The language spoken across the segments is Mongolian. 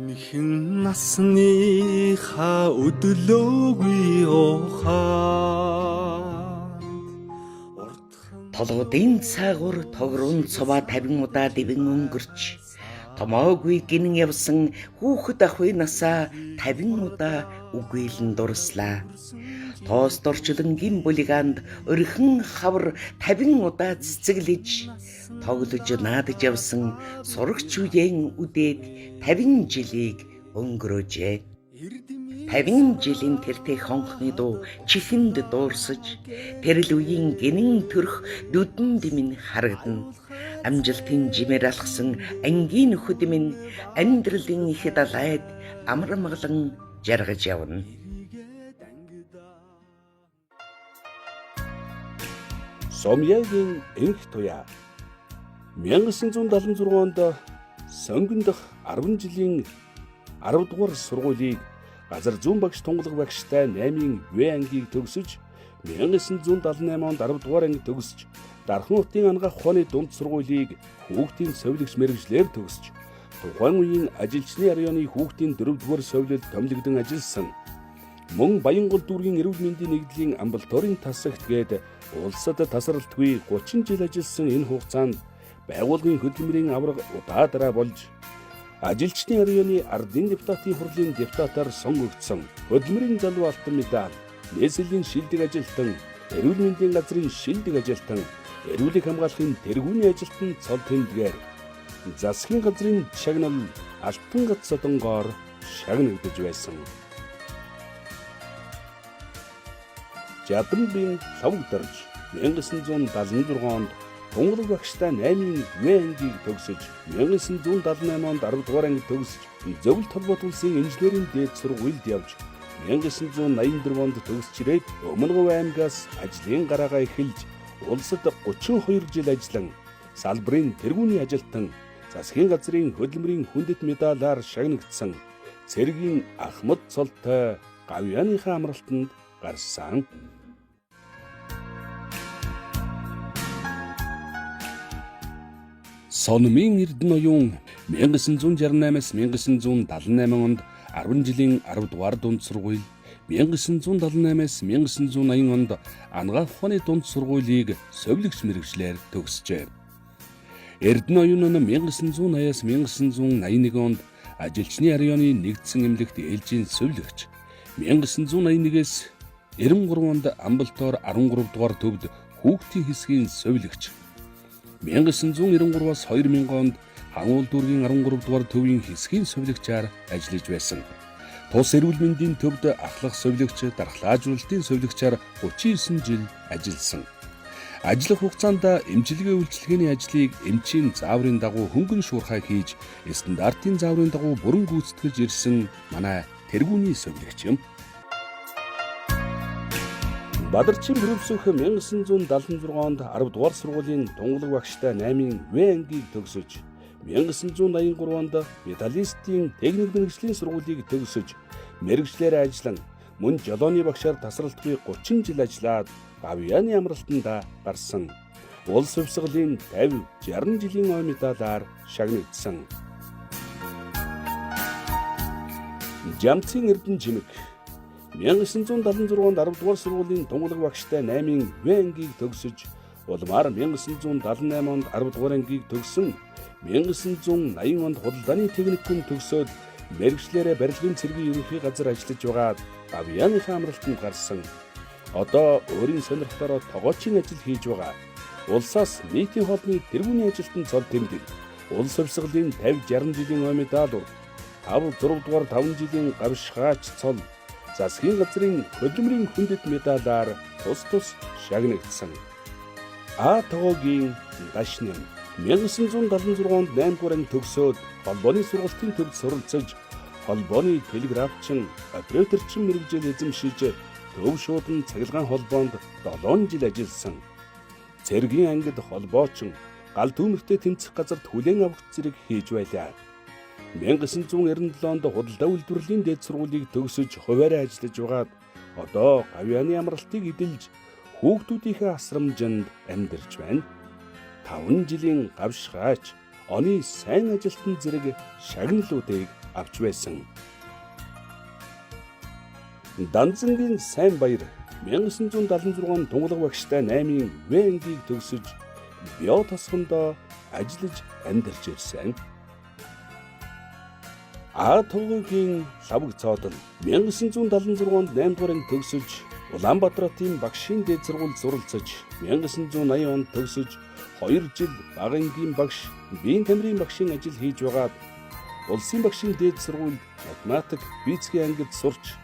Шинэхэн насныхаа өдлөөгүй ухаан Толгодын цаагур тогрун цуваа 50 удаа дэвэн өнгөрч томоогүй гинэн явсан хүүхэд ахуй насаа 50 удаа үгүйлэн дурслаа. Тоос дорчлон гин булиганд өрхөн хавар 50 удаа цэцэглэж тоглож наадж явсан сурагч үеийн үдээд 50 жилийг өнгөрөөжээ. 50 жилийн тэртээ хонхны дуу чихэнд дуурсаж тэрл үеийн гинэн төрх дүдэн димэн харагдана. Амжилтын жимээр алхсан ангийн нөхөд минь амьдралын их далайд амар амгалан жаргаж явна. Сомьягийн энх туяа 1976 онд Сонгон дахь 10 жилийн 10 дугаар сургуулийг газар зүүн багш тунгалаг багштай 8-ын В ангийг төгсөж 1978 онд 10 дугаар анги төгсөж Дархан хотын ангаах ухааны дунд сургуулийг хүүхдийн совилогч мэргэжлэр төгсөж тухайн үеийн ажилчны районы хүүхдийн 4 дугаар совилолд томилогдсон ажилласан. Мөн Баянгол дүүргийн эрүүл мэндийн нэгдлийн амбулаторийн тасагт гээд улсад тасралтгүй 30 жил ажилласан энэ хугацаанд байгууллагын хөдөлмөрийн аварга удаа болж ажилчны районы ардын депутатын хурлын депутатаар сонгогдсон. Хөдөлмөрийн залуу алтан медаль, нийслэлийн шилдэг ажилтан, эрүүл мэндийн газрын шилдэг ажилтан, эрүүлэг хамгаалахын тэргүүний ажилтан цол тэмдгээр засгийн газрын шагнал алтан гац содонгоор шагнагдж байсан. Жаданбын лавгдарж 1976 онд тунгалаг багштай 8-ын В ангийг төгсөж 1978 онд 10 дугаар анги төгсөж зөвлөлт холбоот улсын инженерийн дээд сургуульд явж 1984 онд төгсч ирээд Өмнөг аймгаас ажлын гараагаа эхэлж улсад 32 жил ажиллан салбарын тэргүүний ажилтан засгийн газрын хөдөлмөрийн хүндэт медалаар шагнагдсан цэргийн Ахмад цолтой гавьяаныхаа амралтанд гарсан. Сономын Эрдэнэ оюун 1968-аас 1978 онд 10 жилийн 10 дугаар дунд сургууль, 1978-аас 1980 онд ангаах ухааны дунд сургуулийг совилогч мэргэжлэр төгсжээ. Эрдэнэ оюун нь 1980-аас 1981 онд ажилчны районы нэгдсэн эмнэлэгт ээлжийн совилогч, 1981-ээс 93 онд амбулатор 13 дугаар төвд хүүхдийн хэсгийн совилогч, 1993-аас 2000 онд Хангул дүүргийн 13 дугаар төвийн хэсгийн совилогчаар ажиллаж байсан. Тус эрүүл мэндийн төвд ахлах совилогч, дархлаажуулалтын совилогчаар 39 жил ажилласан. Ажиллах хугацаанд эмчилгээ үйлчилгээний ажлыг эмчийн зааврын дагуу хөнгөн шуурхай хийж, стандартын зааврын дагуу бүрэн гүйцэтгэж ирсэн манай тэргүүний совилогч юм. Бадарчин Хөрөвсөх 1976 онд 10 дугаар сургуулийн тунгалаг багштай 8-ын В ангийг төгсөж 1983 онд металлистийн техник мэргэжлийн сургуулийг төгсөж мэргэжлээр ажиллан мөн жолооны багшаар тасралтгүй 30 жил ажиллаад гавьяаны амралтанд гарсан. Улс хувьсгалын 50-60 жилийн ой медалаар шагнагдсан. Жамцын Эрдэнэ жимэг 1976 онд 10 дугаар сургуулийн тунгалаг багштай 8-ын В ангийг төгсөж улмаар 1978 онд 10 дугаар ангийг төгсөн 1980 онд худалдааны техникум төгсөөд мэргэжлээрээ барилгын цэргийн ерөнхий газар ажиллаж байгаад гавьяаныхаа амралтанд гарсан. Одоо өөрийн сонирхлоор тогоочийн ажил хийж байгаа. Улсаас нийтийн хоолны тэргүүний ажилтан цол тэмдэг. Улс хувьсгалын 50-60 жилийн ой медаль, 5-6 дугаар 5 жилийн гавьшгаач цол, засгийн газрын хөдөлмөрийн хүндэт медалаар тус шагнагдсан. Тогоогийн дашням 1976 онд 8 дугаар анги төгсөөд холбооны сургалтын төвд суралцаж холбооны телеграфчин, операторчин мэргэжил эзэмшиж төв шуудан цахилгаан холбоонд 7 жил ажилласан. Цэргийн ангид холбоочин, гал түүмэртэй тэмцэх газарт хүлээн авах зэрэг хийж байлаа. 1997 онд худалдаа үйлдвэрлэлийн дээд сургуулийг төгсөж хуваарь ажиллаж байгаад одоо гавьяаны амралтыг эдэлж хүүхдүүдийнхээ асрамжинд амьдарч байна. 5 жилийн гавьшгаач оны сайн ажилтан зэрэг шагналуудыг авч байсан. Данзангийн сайн баяр 1976 тунгалаг багштай 8-ын В ангийг төгсөж био тосгондоо ажиллаж амьдарч ирсэн. АТУ-гийн лавг цоодол 1976-нд 8 дугаар анги төгсөж Улаанбаатарын багшийн дээд сургуульд суралцаж 1980 онд төгсөж 2 жил бага ангийн багш биеийн тамирын багшийн ажил хийж байгаад улсын багшийн дээд сургуульд математик, физикийн ангид сурч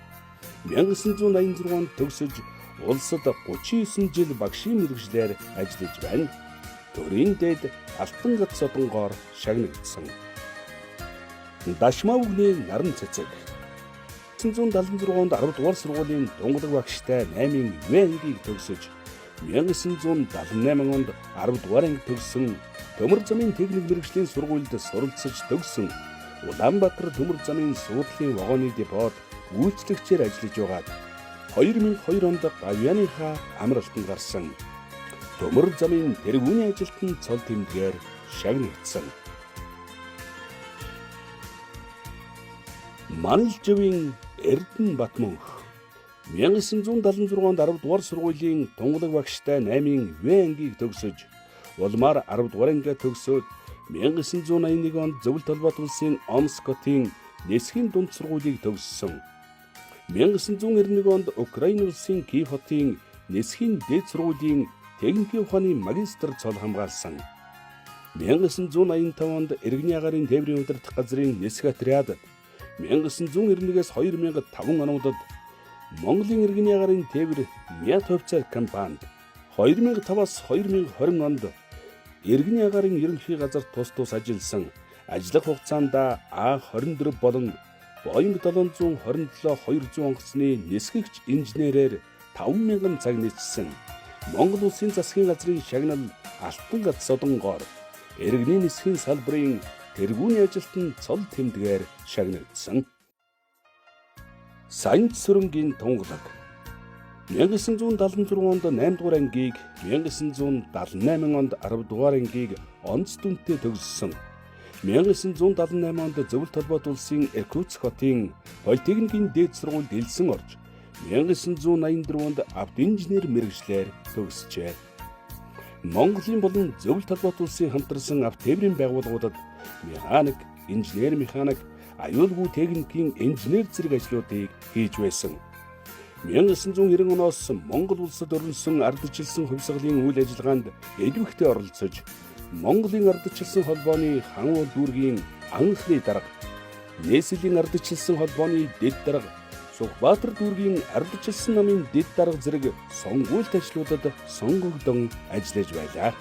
1986 онд төгсөж улсад 39 жил багшийн мэргэжлээр ажиллаж байна. Төрийн дээд алтан гад содонгоор шагнагдсан. Дашмаа үгний наран цэцэг 1976 онд 10 дугаар сургуулийн тунгалаг багштай 8-ын В ангийг төгсөж 1978 онд 10 дугаар анги төгссөн төмөр замын техник мэргэжлийн сургуульд суралцаж төгссөн Улаанбаатар төмөр замын суудлын вагоны депод үйлчлэгчээр ажиллаж байгаад 2002 онд гавьяаныхаа амралтанд гарсан. Төмөр замын тэргүүний ажилтны цол тэмдгээр шагнагдсан. Манлживийн Эрдэнэ Батмөнх 1976 онд 10 дугаар сургуулийн тунгалаг багштай 8-ын В ангийг төгсөж улмаар 10 дугаар ангиа төгсөөд 1981 онд Зөвлөлт холбоот улсын Омскотын Нисхийн дунд сургуулийг төгссөн. 1991 онд Украин улсын Киев хотын Нисхийн дээд сургуулийн техникийн ухааны магистр цол хамгаалсан. 1985 онд Иргэний агаарын тээврийн удирдах газрын нисэх отрядад 1991-ээс 2005 онуудад Монголын Иргэний агаарын тээвэр Мят хувьцаар компанид 2005-аас 2020 онд Иргэний агаарын ерөнхий газар тус ажилласан. Ажиллах хугацаанд А24 болон Боинг 727-200 онгоцны нисгэгч инженерээр 5,000 цаг нийцсэн. Монгол улсын засгийн газрын шагнал алтан гад содонгоор иргэний нисхийн салбарын тэргүүний ажилтан цол тэмдгээр шагнагдсан. Саянч сүрэнгийн тунгалаг 1976 онд 8 дугаар ангийг 1978 онд 10 дугаар ангийг онц дүнтэй төгссөн. 1978 онд Зөвлөлт холбоот улсын Иркутск хотын политехникийн дээд сургуульд элсэн орж 1984 онд автоинженер мэргэжлээр төгсжээ. Монголын болон Зөвлөлт холбоот улсын хамтарсан автотээврийн байгууллагуудад механик, инженер механик, аюулгүй техникийн инженер зэрэг ажлуудыг хийж байсан. 1990 оноос Монгол улсад өрнөсөн ардчилсан хувьсгалын үйл ажиллагаанд идэвхтэй оролцож, Монголын ардчилсан холбооны хангуул дүүргийн анхны дарга, Нээслийн ардчилсан холбооны дэд дарга, Сүхбаатар дүүргийн ардчилсан намын дэд дарга зэрэг сонгуульт ажлуудад сонгогдсон ажиллаж байлаа.